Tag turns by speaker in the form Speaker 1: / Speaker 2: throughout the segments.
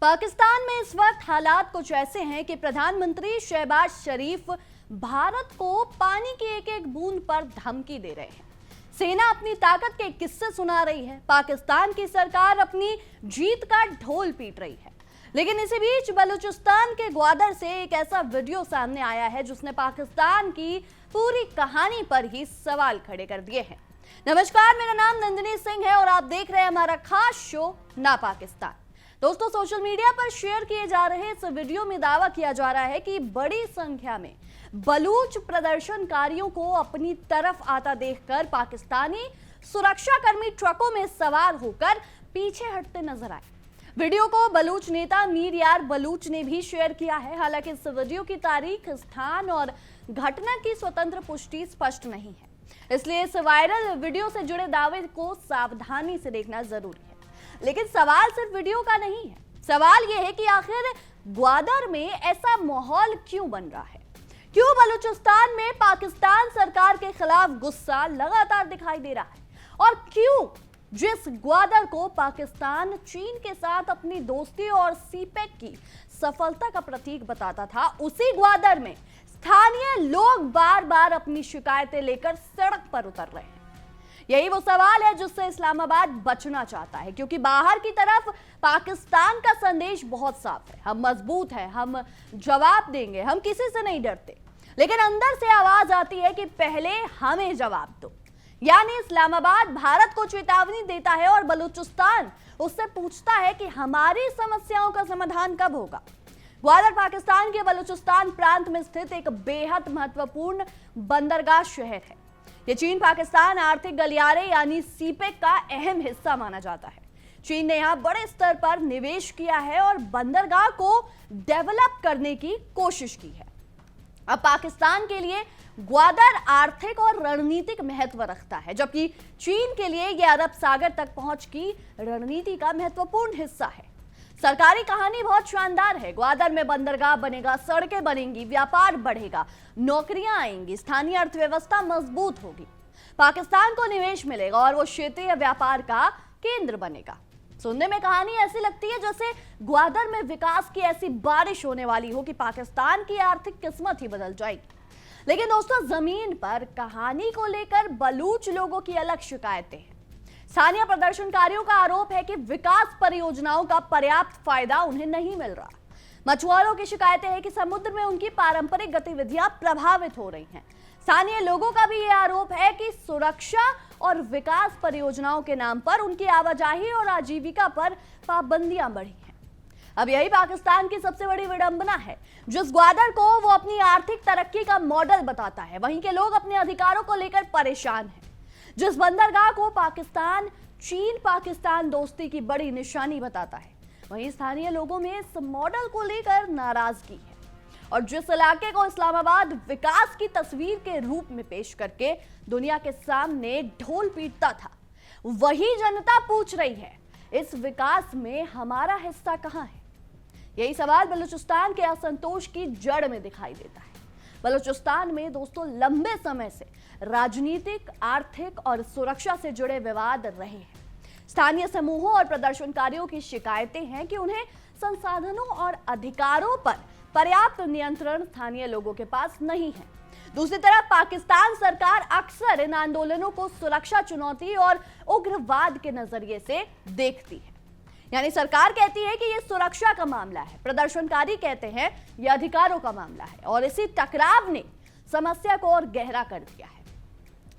Speaker 1: पाकिस्तान में इस वक्त हालात कुछ ऐसे हैं कि प्रधानमंत्री शहबाज शरीफ भारत को पानी की एक एक बूंद पर धमकी दे रहे हैं। सेना अपनी ताकत के किस्से सुना रही है, पाकिस्तान की सरकार अपनी जीत का ढोल पीट रही है। लेकिन इसी बीच बलूचिस्तान के ग्वादर से एक ऐसा वीडियो सामने आया है जिसने पाकिस्तान की पूरी कहानी पर ही सवाल खड़े कर दिए हैं। नमस्कार, मेरा नाम नंदिनी सिंह है और आप देख रहे हैं हमारा खास शो ना पाकिस्तान। दोस्तों, सोशल मीडिया पर शेयर किए जा रहे इस वीडियो में दावा किया जा रहा है कि बड़ी संख्या में बलूच प्रदर्शनकारियों को अपनी तरफ आता देखकर पाकिस्तानी सुरक्षाकर्मी ट्रकों में सवार होकर पीछे हटते नजर आए। वीडियो को बलूच नेता मीर यार बलूच ने भी शेयर किया है। हालांकि इस वीडियो की तारीख, स्थान और घटना की स्वतंत्र पुष्टि स्पष्ट नहीं है, इसलिए इस वायरल वीडियो से जुड़े दावे को सावधानी से देखना जरूरी है। लेकिन सवाल सिर्फ वीडियो का नहीं है, सवाल यह है कि आखिर ग्वादर में ऐसा माहौल क्यों बन रहा है? क्यों बलूचिस्तान में पाकिस्तान सरकार के खिलाफ गुस्सा लगातार दिखाई दे रहा है? और क्यों जिस ग्वादर को पाकिस्तान चीन के साथ अपनी दोस्ती और सीपेक की सफलता का प्रतीक बताता था, उसी ग्वादर में स्थानीय लोग बार बार अपनी शिकायतें लेकर सड़क पर उतर रहे हैं। यही वो सवाल है जिससे इस्लामाबाद बचना चाहता है, क्योंकि बाहर की तरफ पाकिस्तान का संदेश बहुत साफ है, हम मजबूत हैं, हम जवाब देंगे, हम किसी से नहीं डरते। लेकिन अंदर से आवाज आती है कि पहले हमें जवाब दो। यानी इस्लामाबाद भारत को चेतावनी देता है और बलूचिस्तान उससे पूछता है कि हमारी समस्याओं का समाधान कब होगा। ग्वादर पाकिस्तान के बलूचिस्तान प्रांत में स्थित एक बेहद महत्वपूर्ण बंदरगाह शहर है। ये चीन पाकिस्तान आर्थिक गलियारे यानी सीपेक का अहम हिस्सा माना जाता है। चीन ने यहाँ बड़े स्तर पर निवेश किया है और बंदरगाह को डेवलप करने की कोशिश की है। अब पाकिस्तान के लिए ग्वादर आर्थिक और रणनीतिक महत्व रखता है, जबकि चीन के लिए यह अरब सागर तक पहुंच की रणनीति का महत्वपूर्ण हिस्सा है। सरकारी कहानी बहुत शानदार है। ग्वादर में बंदरगाह बनेगा, सड़कें बनेंगी, व्यापार बढ़ेगा, नौकरियां आएंगी, स्थानीय अर्थव्यवस्था मजबूत होगी, पाकिस्तान को निवेश मिलेगा और वो क्षेत्रीय व्यापार का केंद्र बनेगा। सुनने में कहानी ऐसी लगती है जैसे ग्वादर में विकास की ऐसी बारिश होने वाली हो कि पाकिस्तान की आर्थिक किस्मत ही बदल जाएगी। लेकिन दोस्तों, जमीन पर कहानी को लेकर बलूच लोगों की अलग शिकायतें हैं। स्थानीय प्रदर्शनकारियों का आरोप है कि विकास परियोजनाओं का पर्याप्त फायदा उन्हें नहीं मिल रहा। मछुआरों की शिकायतें हैं कि समुद्र में उनकी पारंपरिक गतिविधियां प्रभावित हो रही हैं। स्थानीय लोगों का भी यह आरोप है कि सुरक्षा और विकास परियोजनाओं के नाम पर उनकी आवाजाही और आजीविका पर पाबंदियां बढ़ी हैं। अब यही पाकिस्तान की सबसे बड़ी विडंबना है। जिस ग्वादर को वो अपनी आर्थिक तरक्की का मॉडल बताता है, वहीं के लोग अपने अधिकारों को लेकर परेशान हैं। जिस बंदरगाह को पाकिस्तान चीन पाकिस्तान दोस्ती की बड़ी निशानी बताता है, वहीं स्थानीय लोगों में इस मॉडल को लेकर नाराजगी है। और जिस इलाके को इस्लामाबाद विकास की तस्वीर के रूप में पेश करके दुनिया के सामने ढोल पीटता था, वही जनता पूछ रही है, इस विकास में हमारा हिस्सा कहां है? यही सवाल बलूचिस्तान के असंतोष की जड़ में दिखाई देता है। बलूचिस्तान में दोस्तों लंबे समय से राजनीतिक, आर्थिक और सुरक्षा से जुड़े विवाद रहे हैं। स्थानीय समूहों और प्रदर्शनकारियों की शिकायतें हैं कि उन्हें संसाधनों और अधिकारों पर पर्याप्त नियंत्रण स्थानीय लोगों के पास नहीं है। दूसरी तरफ पाकिस्तान सरकार अक्सर इन आंदोलनों को सुरक्षा चुनौती और उग्रवाद के नजरिए से देखती है। यानी सरकार कहती है कि यह सुरक्षा का मामला है, प्रदर्शनकारी कहते हैं यह अधिकारों का मामला है, और इसी टकराव ने समस्या को और गहरा कर दिया है।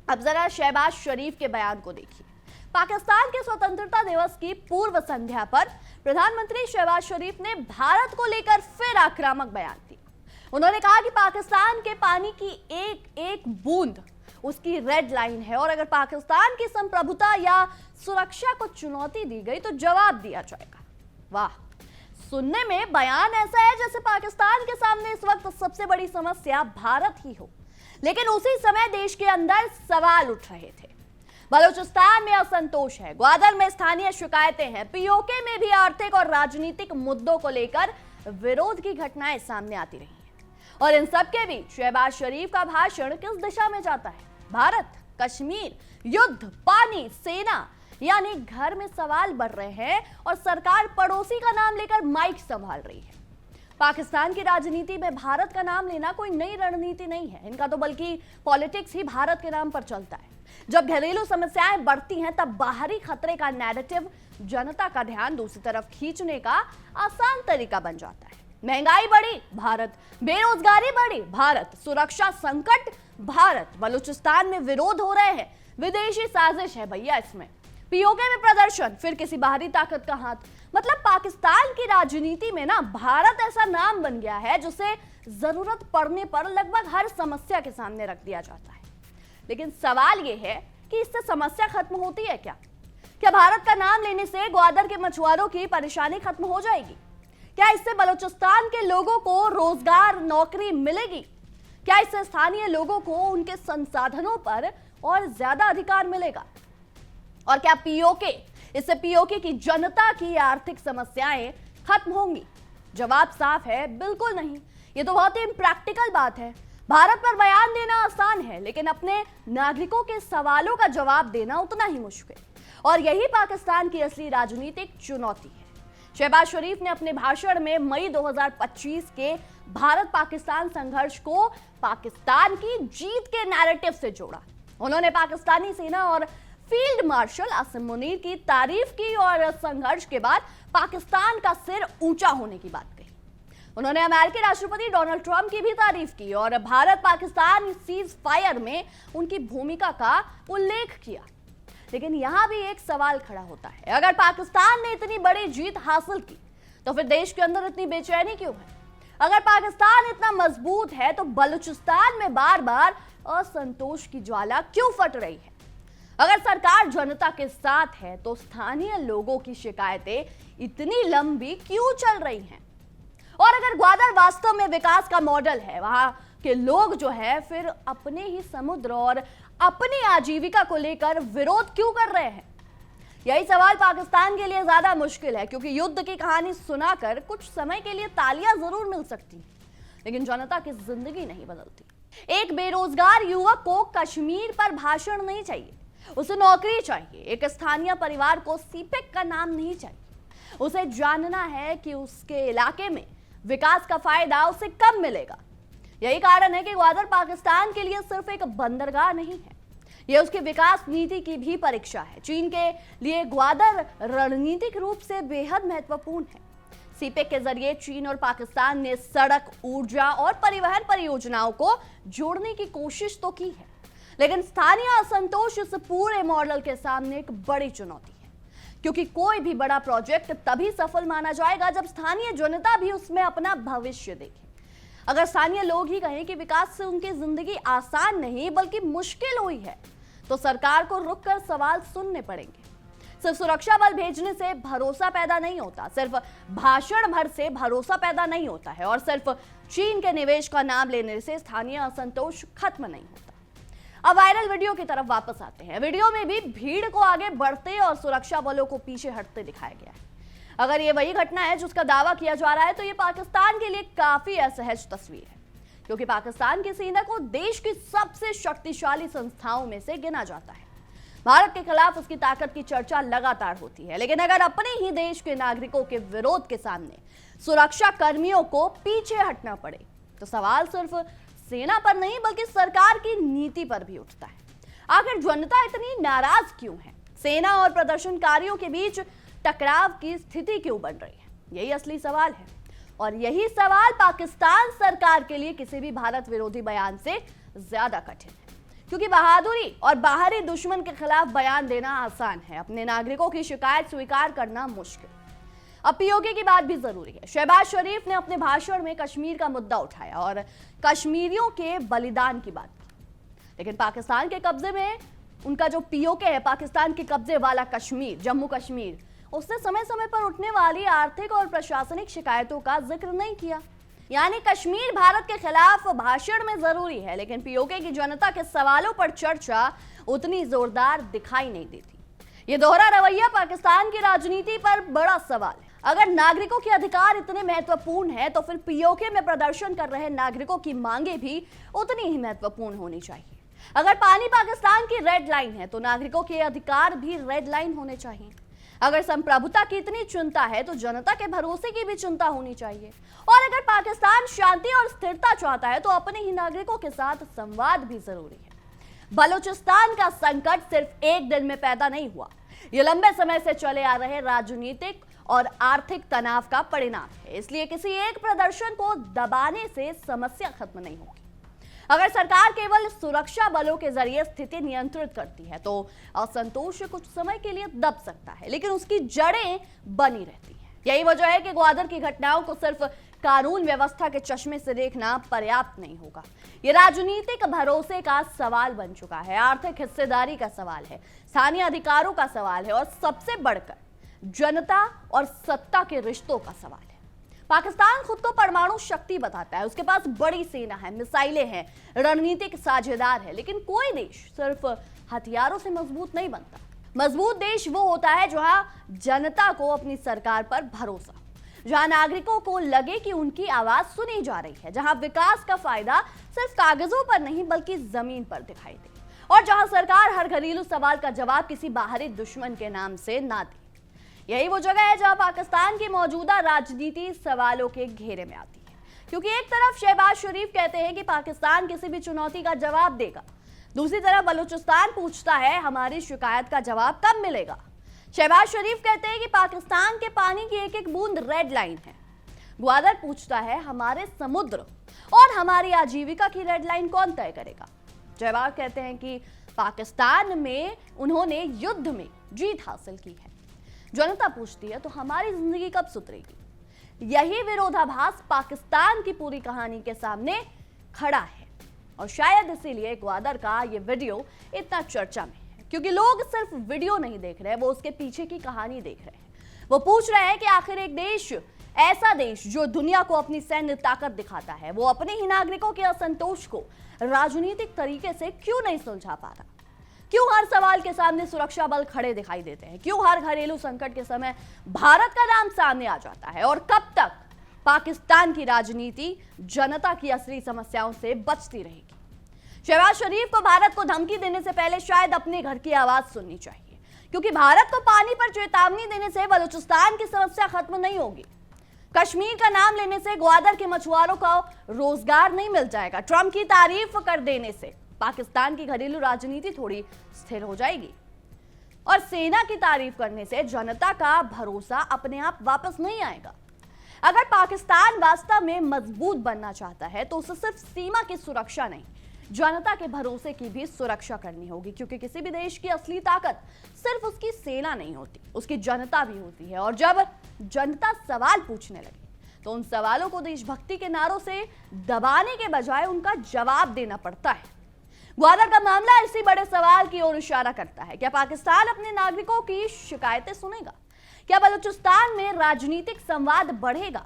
Speaker 1: अब जरा शहबाज शरीफ के बयान को देखिए। पाकिस्तान के स्वतंत्रता दिवस की पूर्व संध्या पर प्रधानमंत्री शहबाज शरीफ ने भारत को लेकर फिर आक्रामक बयान दिया। उन्होंने कहा कि पाकिस्तान के पानी की एक एक बूंद उसकी रेड लाइन है और अगर पाकिस्तान की संप्रभुता या सुरक्षा को चुनौती दी गई तो जवाब दिया जाएगा। वाह, सुनने में बयान ऐसा है जैसे पाकिस्तान के सामने इस वक्त सबसे बड़ी समस्या भारत ही हो। लेकिन उसी समय देश के अंदर सवाल उठ रहे थे। बलूचिस्तान में असंतोष है, ग्वादर में स्थानीय शिकायतें हैं, पीओके में भी आर्थिक और राजनीतिक मुद्दों को लेकर विरोध की घटनाएं सामने आती रही हैं। और इन सब के बीच शहबाज शरीफ का भाषण किस दिशा में जाता है? भारत, कश्मीर, युद्ध, पानी, सेना, यानी घर में सवाल बढ़ रहे हैं और सरकार पड़ोसी का नाम लेकर माइक संभाल रही है। पाकिस्तान की राजनीति में भारत का नाम लेना कोई नई रणनीति नहीं है, इनका तो बल्कि पॉलिटिक्स ही भारत के नाम पर चलता है। जब घरेलू समस्याएं बढ़ती हैं तब बाहरी खतरे का नैरेटिव जनता का ध्यान दूसरी तरफ खींचने का आसान तरीका बन जाता है। महंगाई बढ़ी, भारत। बेरोजगारी बढ़ी, भारत। सुरक्षा संकट, भारत। बलूचिस्तान में विरोध हो रहे हैं, विदेशी साजिश है भैया इसमें। पीओके में प्रदर्शन, फिर किसी बाहरी ताकत का हाथ। मतलब पाकिस्तान की राजनीति में ना भारत ऐसा नाम बन गया है जिसे जरूरत पड़ने पर लगभग हर समस्या के सामने रख दिया जाता है। लेकिन सवाल यह है कि इससे समस्या खत्म होती है क्या? क्या भारत का नाम लेने से ग्वादर के मछुआरों की परेशानी खत्म हो जाएगी? क्या इससे बलूचिस्तान के लोगों को रोजगार, नौकरी मिलेगी? क्या इससे स्थानीय लोगों को उनके संसाधनों पर और ज्यादा अधिकार मिलेगा? और क्या इससे पीओके की जनता की आर्थिक समस्याएं खत्म होंगी? जवाब साफ है, बिल्कुल नहीं। ये तो बहुत ही इम्प्रैक्टिकल बात है। भारत पर बयान देना आसान है, लेकिन अपने नागरिकों के सवालों का जवाब देना उतना ही मुश्किल। और यही पाकिस्तान की असली राजनीतिक चुनौती है। शहबाज शरीफ ने अपने भाषण में मई 2025 के भारत पाकिस्तान संघर्ष को पाकिस्तान की जीत के नैरेटिव से जोड़ा। उन्होंने पाकिस्तानी सेना और फील्ड मार्शल आसिम मुनीर की तारीफ की और संघर्ष के बाद पाकिस्तान का सिर ऊंचा होने की बात कही। उन्होंने अमेरिकी राष्ट्रपति डोनाल्ड ट्रंप की भी तारीफ की और भारत पाकिस्तान सीज फायर में उनकी भूमिका का उल्लेख किया। लेकिन यहां भी एक सवाल खड़ा होता है, अगर पाकिस्तान ने इतनी बड़ी जीत हासिल की तो फिर देश के अंदर इतनी बेचैनी क्यों है? अगर पाकिस्तान इतना मजबूत है तो बलूचिस्तान में बार बार असंतोष की ज्वाला क्यों फट रही है? अगर सरकार जनता के साथ है तो स्थानीय लोगों की शिकायतें इतनी लंबी क्यों चल रही हैं? और अगर ग्वादर वास्तव में विकास का मॉडल है, वहां के लोग जो है फिर अपने ही समुद्र और अपनी आजीविका को लेकर विरोध क्यों कर रहे हैं? यही सवाल पाकिस्तान के लिए ज्यादा मुश्किल है, क्योंकि युद्ध की कहानी सुनाकर कुछ समय के लिए तालियां जरूर मिल सकती हैं, लेकिन जनता की जिंदगी नहीं बदलती। एक बेरोजगार युवक को कश्मीर पर भाषण नहीं चाहिए, उसे नौकरी चाहिए। एक स्थानीय परिवार को सीपेक का नाम नहीं चाहिए, उसे जानना है कि उसके इलाके में विकास का फायदा उसे कब मिलेगा। यही कारण है कि ग्वादर पाकिस्तान के लिए सिर्फ एक बंदरगाह नहीं है, यह उसकी विकास नीति की भी परीक्षा है। चीन के लिए ग्वादर रणनीतिक रूप से बेहद महत्वपूर्ण है। सीपेक के जरिए चीन और पाकिस्तान ने सड़क, ऊर्जा और परिवहन परियोजनाओं को जोड़ने की कोशिश तो की है, लेकिन स्थानीय असंतोष इस पूरे मॉडल के सामने एक बड़ी चुनौती है, क्योंकि कोई भी बड़ा प्रोजेक्ट तभी सफल माना जाएगा जब स्थानीय जनता भी उसमें अपना भविष्य देखे। अगर स्थानीय लोग ही कहें कि विकास से उनकी जिंदगी आसान नहीं बल्कि मुश्किल हुई है, तो सरकार को रुककर सवाल सुनने पड़ेंगे। सिर्फ सुरक्षा बल भेजने से भरोसा पैदा नहीं होता, सिर्फ भाषण भर से भरोसा पैदा नहीं होता है, और सिर्फ चीन के निवेश का नाम लेने से स्थानीय असंतोष खत्म नहीं होता। अब वायरल वीडियो की तरफ वापस आते हैं। वीडियो में भी भीड़ को आगे बढ़ते और सुरक्षा बलों को पीछे हटते दिखाया गया है। अगर ये वही घटना है जिसका दावा किया जा रहा है तो ये पाकिस्तान के लिए काफी असहज तस्वीर है, क्योंकि पाकिस्तान की सेना को देश की सबसे शक्तिशाली संस्थाओं में से गिना जाता है। भारत के खिलाफ उसकी ताकत की चर्चा लगातार होती है, लेकिन अगर अपने ही देश के नागरिकों के विरोध के सामने सुरक्षा कर्मियों को पीछे हटना पड़े तो सवाल सिर्फ सेना पर नहीं बल्कि सरकार की नीति पर भी उठता है। आखिर जनता इतनी नाराज क्यों है? सेना और प्रदर्शनकारियों के बीच टकराव की स्थिति क्यों बन रही है? यही असली सवाल है, और यही सवाल पाकिस्तान सरकार के लिए किसी भी भारत विरोधी बयान से ज्यादा कठिन है, क्योंकि बहादुरी और बाहरी दुश्मन के खिलाफ बयान देना आसान है, अपने नागरिकों की शिकायत स्वीकार करना मुश्किल। अब पीओके की बात भी जरूरी है। शहबाज शरीफ ने अपने भाषण में कश्मीर का मुद्दा उठाया और कश्मीरियों के बलिदान की बात की, लेकिन पाकिस्तान के कब्जे में उनका जो पीओके है, पाकिस्तान के कब्जे वाला कश्मीर, जम्मू कश्मीर, उसने समय समय पर उठने वाली आर्थिक और प्रशासनिक शिकायतों का जिक्र नहीं किया। यानी कश्मीर भारत के खिलाफ भाषण में जरूरी है, लेकिन पीओके की जनता के सवालों पर चर्चा उतनी जोरदार दिखाई नहीं देती। ये दोहरा रवैया पाकिस्तान की राजनीति पर बड़ा सवाल है। अगर नागरिकों के अधिकार इतने महत्वपूर्ण हैं, तो फिर पीओके में प्रदर्शन कर रहे नागरिकों की मांगे भी उतनी ही महत्वपूर्ण होनी चाहिए। अगर पानी पाकिस्तान की रेड लाइन है तो नागरिकों के अधिकार भी रेड लाइन होने चाहिए। अगर संप्रभुता की इतनी चिंता है तो जनता के भरोसे की भी चिंता होनी चाहिए। और अगर पाकिस्तान शांति और स्थिरता चाहता है तो अपने ही नागरिकों के साथ संवाद भी जरूरी है। बलूचिस्तान का संकट सिर्फ एक दिन में पैदा नहीं हुआ, ये लंबे समय से चले आ रहे राजनीतिक और आर्थिक तनाव का परिणाम है। इसलिए किसी एक प्रदर्शन को दबाने से समस्या खत्म नहीं होगी। अगर सरकार केवल सुरक्षा बलों के जरिए स्थिति नियंत्रित करती है तो असंतोष कुछ समय के लिए दब सकता है, लेकिन उसकी जड़ें बनी रहती हैं। यही वजह है कि ग्वादर की घटनाओं को सिर्फ कानून व्यवस्था के चश्मे से देखना पर्याप्त नहीं होगा। ये राजनीतिक भरोसे का सवाल बन चुका है, आर्थिक हिस्सेदारी का सवाल है, स्थानीय अधिकारों का सवाल है और सबसे बढ़कर जनता और सत्ता के रिश्तों का सवाल है। पाकिस्तान खुद को परमाणु शक्ति बताता है, उसके पास बड़ी सेना है, मिसाइलें हैं, रणनीतिक साझेदार है, लेकिन कोई देश सिर्फ हथियारों से मजबूत नहीं बनता। मजबूत देश वो होता है जहां जनता को अपनी सरकार पर भरोसा, जहां नागरिकों को लगे कि उनकी आवाज सुनी जा रही है, जहां विकास का फायदा सिर्फ कागजों पर नहीं बल्कि जमीन पर दिखाई दे, और जहां सरकार हर घरेलू सवाल का जवाब किसी बाहरी दुश्मन के नाम से ना दे। यही वो जगह है जहां पाकिस्तान की मौजूदा राजनीति सवालों के घेरे में आती है, क्योंकि एक तरफ शहबाज शरीफ कहते हैं कि पाकिस्तान किसी भी चुनौती का जवाब देगा, दूसरी तरफ बलूचिस्तान पूछता है हमारी शिकायत का जवाब कब मिलेगा। शहबाज शरीफ कहते हैं कि पाकिस्तान के पानी की एक एक बूंद रेड लाइन है। ग्वादर पूछता है हमारे समुद्र और हमारी आजीविका की रेड लाइन कौन तय करेगा। शहबाज कहते हैं कि पाकिस्तान में उन्होंने युद्ध में जीत हासिल की है। जनता पूछती है तो हमारी जिंदगी कब सुधरेगी। यही विरोधाभास पाकिस्तान की पूरी कहानी के सामने खड़ा है, और शायद इसीलिए ग्वादर का ये वीडियो इतना चर्चा में है, क्योंकि लोग सिर्फ वीडियो नहीं देख रहे, वो उसके पीछे की कहानी देख रहे हैं। वो पूछ रहे हैं कि आखिर एक देश, ऐसा देश जो दुनिया को अपनी सैन्य ताकत दिखाता है, वो अपने ही नागरिकों के असंतोष को राजनीतिक तरीके से क्यों नहीं सुलझा पा रहा। क्यों हर सवाल के सामने सुरक्षा बल खड़े दिखाई देते हैं, क्यों हर घरेलू संकट के समय भारत का नाम सामने आ जाता है, और कब तक पाकिस्तान की राजनीति जनता की असली समस्याओं से बचती रहेगी। शहबाज शरीफ को भारत को धमकी देने से पहले शायद अपने घर की आवाज सुननी चाहिए, क्योंकि भारत को पानी पर चेतावनी देने से बलूचिस्तान की समस्या खत्म नहीं होगी। कश्मीर का नाम लेने से ग्वादर के मछुआरों को रोजगार नहीं मिल जाएगा। ट्रंप की तारीफ कर देने से पाकिस्तान की घरेलू राजनीति थोड़ी स्थिर हो जाएगी, और सेना की तारीफ करने से जनता का भरोसा अपने आप वापस नहीं आएगा। अगर पाकिस्तान वास्तव में मजबूत बनना चाहता है तो उसे सिर्फ सीमा की सुरक्षा नहीं, जनता के भरोसे की भी सुरक्षा करनी होगी, क्योंकि किसी भी देश की असली ताकत सिर्फ उसकी सेना नहीं होती, उसकी जनता भी होती है। और जब जनता सवाल पूछने लगे तो उन सवालों को देशभक्ति के नारों से दबाने के बजाय उनका जवाब देना पड़ता है। ग्वादर का मामला इसी बड़े सवाल की ओर इशारा करता है। क्या पाकिस्तान अपने नागरिकों की शिकायतें सुनेगा? क्या बलूचिस्तान में राजनीतिक संवाद बढ़ेगा?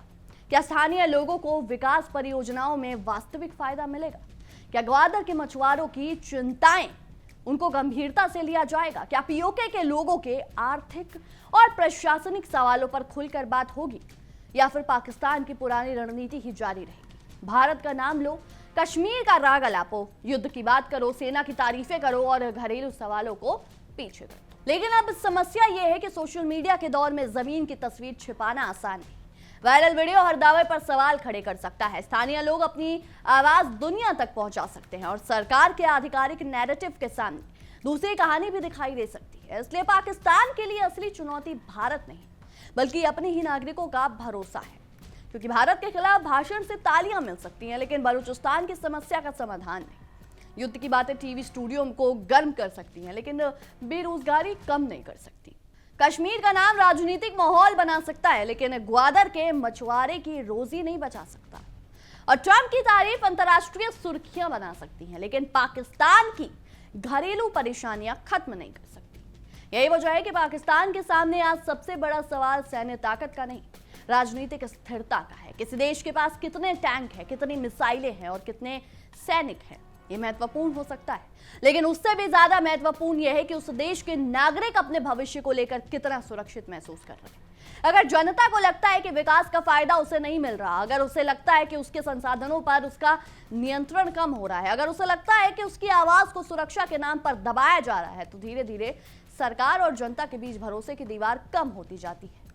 Speaker 1: क्या स्थानीय लोगों को विकास परियोजनाओं में वास्तविक फायदा मिलेगा? क्या ग्वादर के मछुआरों की चिंताएं, उनको गंभीरता से लिया जाएगा? क्या पीओके के लोगों के आर्थिक और प्रशासनिक सवालों पर खुलकर बात होगी, या फिर पाकिस्तान की पुरानी रणनीति ही जारी रहेगी? भारत का नाम लो, कश्मीर का राग अलापो, युद्ध की बात करो, सेना की तारीफें करो और घरेलू सवालों को पीछे कर दो। लेकिन अब समस्या यह है कि सोशल मीडिया के दौर में जमीन की तस्वीर छिपाना आसान नहीं। वायरल वीडियो हर दावे पर सवाल खड़े कर सकता है, स्थानीय लोग अपनी आवाज दुनिया तक पहुंचा सकते हैं, और सरकार के आधिकारिक नैरेटिव के सामने दूसरी कहानी भी दिखाई दे सकती है। इसलिए पाकिस्तान के लिए असली चुनौती भारत नहीं बल्कि अपने ही नागरिकों का भरोसा है, क्योंकि भारत के खिलाफ भाषण से तालियां मिल सकती हैं, लेकिन बलूचिस्तान की समस्या का समाधान नहीं। युद्ध की बातें टीवी स्टूडियो को गर्म कर सकती हैं, लेकिन बेरोजगारी कम नहीं कर सकती। कश्मीर का नाम राजनीतिक माहौल बना सकता है, लेकिन ग्वादर के मछुआरे की रोजी नहीं बचा सकता। और ट्रंप की तारीफ अंतर्राष्ट्रीय सुर्खियां बना सकती हैं, लेकिन पाकिस्तान की घरेलू परेशानियां खत्म नहीं कर सकती। यही वजह है कि पाकिस्तान के सामने आज सबसे बड़ा सवाल सैन्य ताकत का नहीं, राजनीतिक स्थिरता का है। किसी देश के पास कितने टैंक हैं, कितनी मिसाइलें हैं और कितने सैनिक हैं, ये महत्वपूर्ण हो सकता है, लेकिन उससे भी ज्यादा महत्वपूर्ण यह है कि उस देश के नागरिक अपने भविष्य को लेकर कितना सुरक्षित महसूस कर रहे हैं। अगर जनता को लगता है कि विकास का फायदा उसे नहीं मिल रहा, अगर उसे लगता है कि उसके संसाधनों पर उसका नियंत्रण कम हो रहा है, अगर उसे लगता है कि उसकी आवाज को सुरक्षा के नाम पर दबाया जा रहा है, तो धीरे धीरे सरकार और जनता के बीच भरोसे की दीवार कम होती जाती है।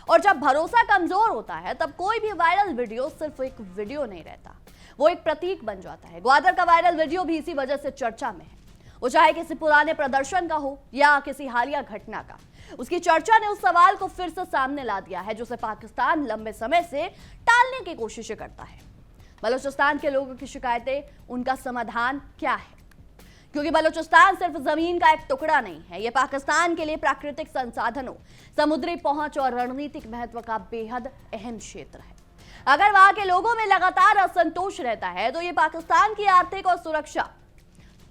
Speaker 1: और जब भरोसा कमजोर होता है, तब कोई भी वायरल वीडियो सिर्फ एक वीडियो नहीं रहता, वो एक प्रतीक बन जाता है। ग्वादर का वायरल वीडियो भी इसी वजह से चर्चा में है। वो चाहे किसी पुराने प्रदर्शन का हो या किसी हालिया घटना का, उसकी चर्चा ने उस सवाल को फिर से सामने ला दिया है जिसे पाकिस्तान लंबे समय से टालने की कोशिश करता है। बलूचिस्तान के लोगों की शिकायतें, उनका समाधान क्या है? क्योंकि बलूचिस्तान सिर्फ जमीन का एक टुकड़ा नहीं है, यह पाकिस्तान के लिए प्राकृतिक संसाधनों, समुद्री पहुंच और रणनीतिक महत्व का बेहद अहम क्षेत्र है। अगर वहां के लोगों में लगातार असंतोष रहता है, तो यह पाकिस्तान की आर्थिक और सुरक्षा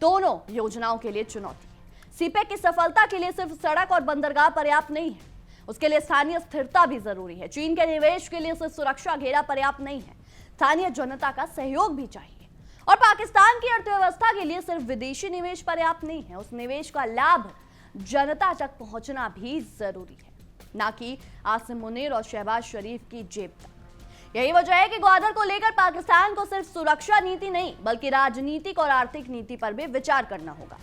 Speaker 1: दोनों योजनाओं के लिए चुनौती है। सीपेक की सफलता के लिए सिर्फ सड़क और बंदरगाह पर्याप्त नहीं है, उसके लिए स्थानीय स्थिरता भी जरूरी है। चीन के निवेश के लिए सिर्फ सुरक्षा घेरा पर्याप्त नहीं है, स्थानीय जनता का सहयोग भी चाहिए। और पाकिस्तान की अर्थव्यवस्था के लिए सिर्फ विदेशी निवेश पर्याप्त नहीं है, उस निवेश का लाभ जनता तक पहुंचना भी जरूरी है, ना कि आसिम मुनीर और शहबाज शरीफ की जेब तक। यही वजह है कि ग्वादर को लेकर पाकिस्तान को सिर्फ सुरक्षा नीति नहीं, बल्कि राजनीतिक और आर्थिक नीति पर भी विचार करना होगा।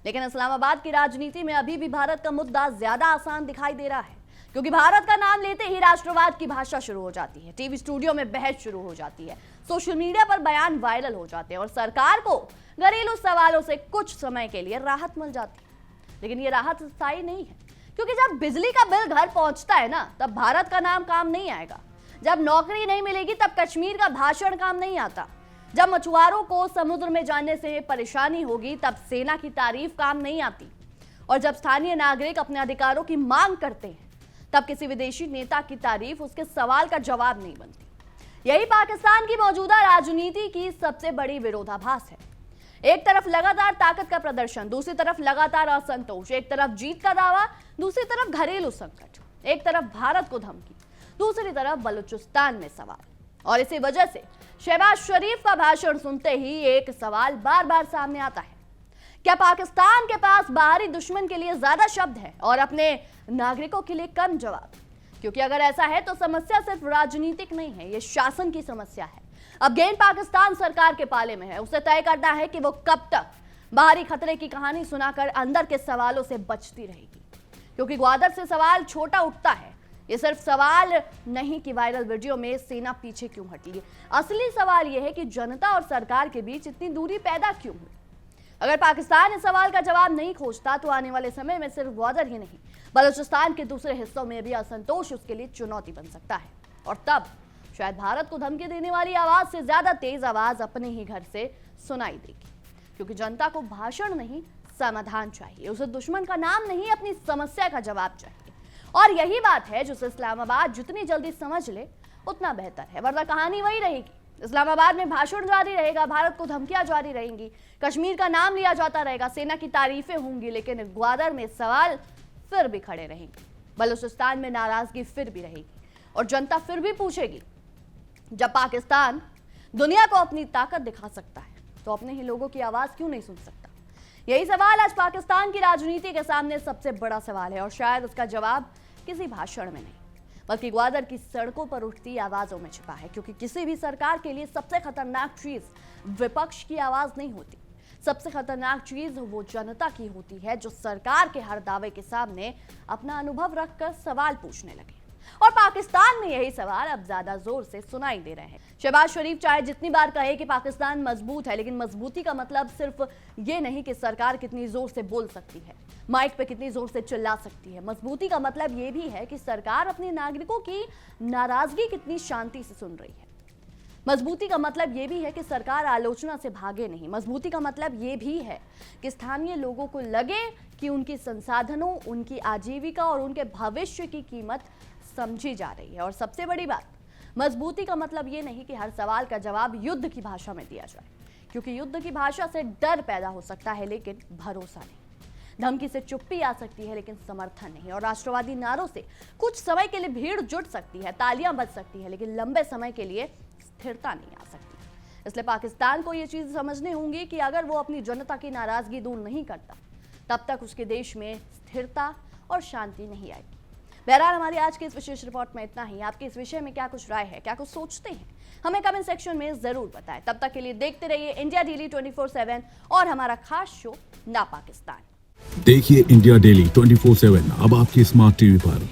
Speaker 1: लेकिन इस्लामाबाद की राजनीति में अभी भी भारत का मुद्दा ज्यादा आसान दिखाई दे रहा है, क्योंकि भारत का नाम लेते ही राष्ट्रवाद की भाषा शुरू हो जाती है, टीवी स्टूडियो में बहस शुरू हो जाती है, सोशल मीडिया पर बयान वायरल हो जाते हैं और सरकार को घरेलू सवालों से कुछ समय के लिए राहत मिल जाती है। लेकिन ये राहत स्थायी नहीं है, क्योंकि जब बिजली का बिल घर पहुंचता है ना, तब भारत का नाम काम नहीं आएगा। जब नौकरी नहीं मिलेगी, तब कश्मीर का भाषण काम नहीं आता। जब मछुआरों को समुद्र में जाने से परेशानी होगी, तब सेना की तारीफ काम नहीं आती। और जब स्थानीय नागरिक अपने अधिकारों की मांग करते हैं, तब किसी विदेशी नेता की तारीफ उसके सवाल का जवाब नहीं बनती। यही पाकिस्तान की मौजूदा राजनीति की सबसे बड़ी विरोधाभास है। एक तरफ लगातार ताकत का प्रदर्शन, दूसरी तरफ लगातार असंतोष, एक तरफ जीत का दावा, दूसरी तरफ घरेलू संकट, एक तरफ भारत को धमकी, दूसरी तरफ बलूचिस्तान में सवाल। और इसी वजह से शहबाज शरीफ का भाषण सुनते ही एक सवाल बार बार सामने आता है, क्या पाकिस्तान के पास बाहरी दुश्मन के लिए ज्यादा शब्द है और अपने नागरिकों के लिए कम जवाब? क्योंकि अगर ऐसा है तो समस्या सिर्फ राजनीतिक नहीं है, यह शासन की समस्या है। अब गेंद पाकिस्तान सरकार के पाले में है, उसे तय करना है कि वो कब तक बाहरी खतरे की कहानी सुनाकर अंदर के सवालों से बचती रहेगी। क्योंकि ग्वादर से सवाल छोटा उठता है, ये सिर्फ सवाल नहीं कि वायरल वीडियो में सेना पीछे क्यों हटी, असली सवाल यह है कि जनता और सरकार के बीच इतनी दूरी पैदा क्यों हुई। अगर पाकिस्तान इस सवाल का जवाब नहीं खोजता, तो आने वाले समय में सिर्फ ग्वादर ही नहीं, बलूचिस्तान के दूसरे हिस्सों में भी असंतोष उसके लिए चुनौती बन सकता है। और तब शायद भारत को धमकी देने वाली आवाज से ज्यादा तेज आवाज अपने ही घर से सुनाई देगी। क्योंकि जनता को भाषण नहीं, समाधान चाहिए, उसे दुश्मन का नाम नहीं, अपनी समस्या का जवाब चाहिए। और यही बात है जिसे इस्लामाबाद जितनी जल्दी समझ ले उतना बेहतर है, वरना कहानी वही रहेगी। इस्लामाबाद में भाषण जारी रहेगा, भारत को धमकियां जारी रहेंगी, कश्मीर का नाम लिया जाता रहेगा, सेना की तारीफें होंगी, लेकिन ग्वादर में सवाल फिर भी खड़े रहेंगे, बलूचिस्तान में नाराजगी फिर भी रहेगी और जनता फिर भी पूछेगी, जब पाकिस्तान दुनिया को अपनी ताकत दिखा सकता है, तो अपने ही लोगों की आवाज क्यों नहीं सुन सकता? यही सवाल आज पाकिस्तान की राजनीति के सामने सबसे बड़ा सवाल है और शायद उसका जवाब किसी भाषण में नहीं, बल्कि ग्वादर की सड़कों पर उठती आवाजों में छिपा है। क्योंकि किसी भी सरकार के लिए सबसे खतरनाक चीज विपक्ष की आवाज नहीं होती, सबसे खतरनाक चीज वो जनता की होती है, जो सरकार के हर दावे के सामने अपना अनुभव रखकर सवाल पूछने लगे। और पाकिस्तान में यही सवाल अब ज्यादा जोर से सुनाई दे रहे हैं। शहबाज शरीफ चाहे जितनी बार कहे कि पाकिस्तान मजबूत है, लेकिन मजबूती का मतलब सिर्फ ये नहीं कि सरकार कितनी जोर से बोल सकती है, माइक पे कितनी जोर से चिल्ला सकती है। मजबूती का मतलब ये भी है कि सरकार अपने नागरिकों की नाराजगी कितनी शांति से सुन रही है। मजबूती का मतलब ये भी है कि सरकार आलोचना से भागे नहीं। मजबूती का मतलब ये भी है कि स्थानीय लोगों को लगे कि उनके संसाधनों, उनकी आजीविका और उनके भविष्य की कीमत समझी जा रही है। और सबसे बड़ी बात, मजबूती का मतलब ये नहीं कि हर सवाल का जवाब युद्ध की भाषा में दिया जाए, क्योंकि युद्ध की भाषा से डर पैदा हो सकता है, लेकिन भरोसा नहीं। धमकी से चुप्पी आ सकती है, लेकिन समर्थन नहीं। और राष्ट्रवादी नारों से कुछ समय के लिए भीड़ जुट सकती है, तालियां बज सकती है, लेकिन लंबे समय के लिए स्थिरता नहीं आ सकती। इसलिए पाकिस्तान को ये चीज समझनी होगी कि अगर वो अपनी जनता की नाराजगी दूर नहीं करता, तब तक उसके देश में स्थिरता और शांति नहीं आएगी। बहरहाल हमारी आज की इस विशेष रिपोर्ट में इतना ही। आपकी इस विषय में क्या कुछ राय है, क्या कुछ सोचते हैं, हमें कमेंट सेक्शन में जरूर बताएं। तब तक के लिए देखते रहिए इंडिया डेली 24/7 और हमारा खास शो ना पाकिस्तान।
Speaker 2: देखिए इंडिया डेली 24/7 अब आपके स्मार्ट टीवी पर।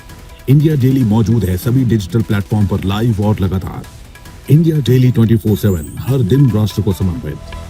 Speaker 2: इंडिया डेली मौजूद है सभी डिजिटल प्लेटफॉर्म पर लाइव और लगातार। इंडिया डेली 24/7 हर दिन राष्ट्र को समर्पित।